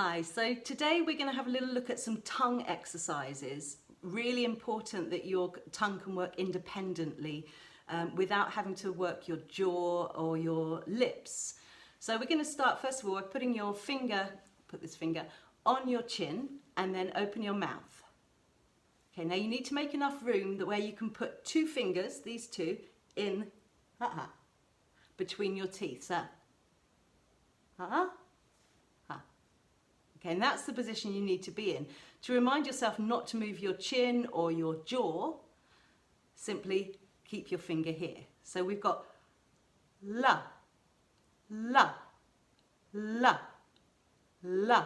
Hi, so today we're going to have a little look at some tongue exercises. Really important that your tongue can work independently without having to work your jaw or your lips. So we're going to start first of all by putting your finger, put this finger on your chin and then open your mouth. Okay, now you need to make enough room that where you can put two fingers, these two, in between your teeth. So, okay, and that's the position you need to be in. To remind yourself not to move your chin or your jaw, simply keep your finger here. So we've got la, la, la, la.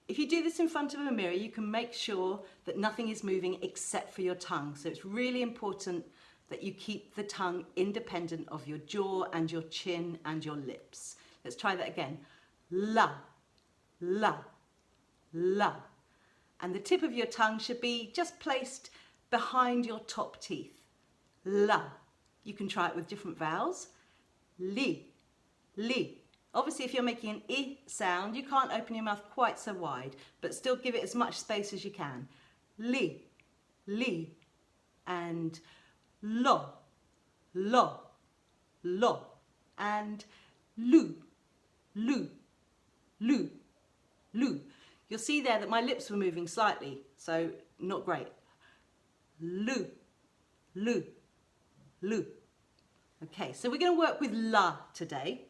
If you do this in front of a mirror, you can make sure that nothing is moving except for your tongue. So it's really important that you keep the tongue independent of your jaw and your chin and your lips. Let's try that again. La, la, la. And the tip of your tongue should be just placed behind your top teeth. La. You can try it with different vowels. Li, li. Obviously, if you're making an I sound, you can't open your mouth quite so wide, but still give it as much space as you can. Li, li. And lo, lo, lo. And lu, lu, lu, lu. You'll see there that my lips were moving slightly, so not great. Lu, lu, lu. Okay, so we're going to work with la today,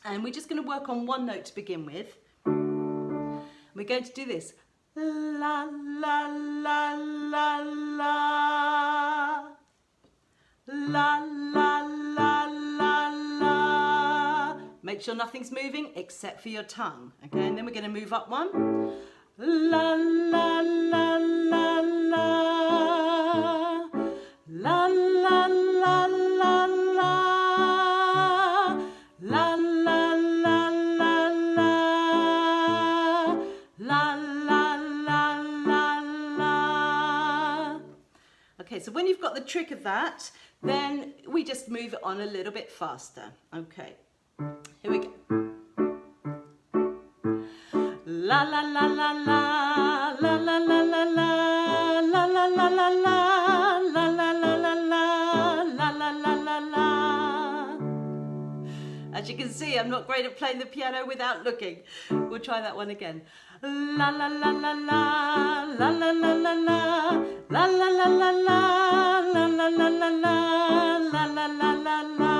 and we're just going to work on one note to begin with. We're going to do this. La, la, la, la, la. La, la, la, la, la. Make sure nothing's moving except for your tongue. Okay, and then we're going to move up one. La, la, la, la, la. La, la, la, la, la. La, la, la, la, la. La, la, la, la, la. Okay, so when you've got the trick of that, then we just move it on a little bit faster. Okay, here we go. La la la la la, la la la la la, la la la la la, la la la la la, la la la la la. As you can see, I'm not great at playing the piano without looking. We'll try that one again. La la la la la, la la la la la, la la la la la, la la la la la, la la la la la.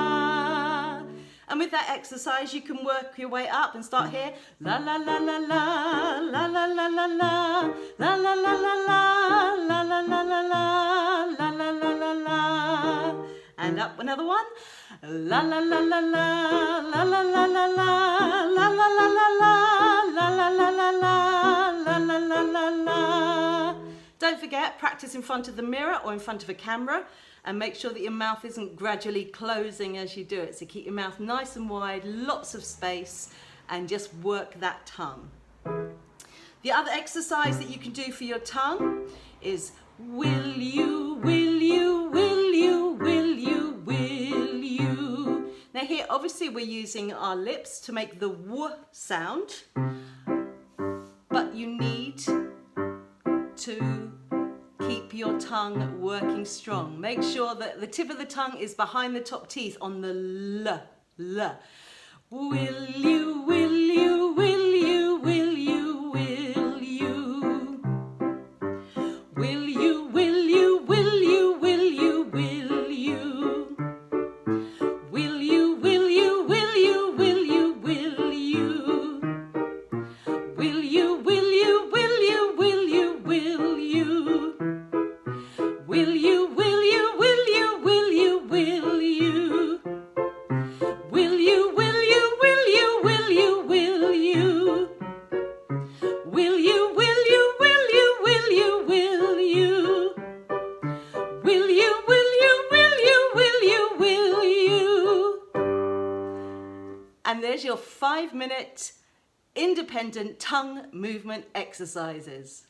And with that exercise, you can work your way up and start here. La la la la la, la la la la la, la la la la la, la la la la la, la la la la la. And up another one. La la la la la, la la la la la, la la la la la, la la la la la, la la la la la. Don't forget, practice in front of the mirror or in front of a camera, and make sure that your mouth isn't gradually closing as you do it. So keep your mouth nice and wide, lots of space, and just work that tongue. The other exercise that you can do for your tongue is will you, will you, will you, will you, will you. Now here, obviously we're using our lips to make the W sound, but you need to keep your tongue working strong. Make sure that the tip of the tongue is behind the top teeth on the L, L. Will you, will you, will you, will you, will you? Will you, will you, will you, will you, will you? Will you, will you, will you, will you, will you? Will you, will you, will you, will you, will you? Will you, will you, will you, will you, will you? Will you, will you, will you, will you, will you? Will you, will you, will you, will you, will you? Will you, will you, will you, will you, will you? And there's your 5-minute independent tongue movement exercises.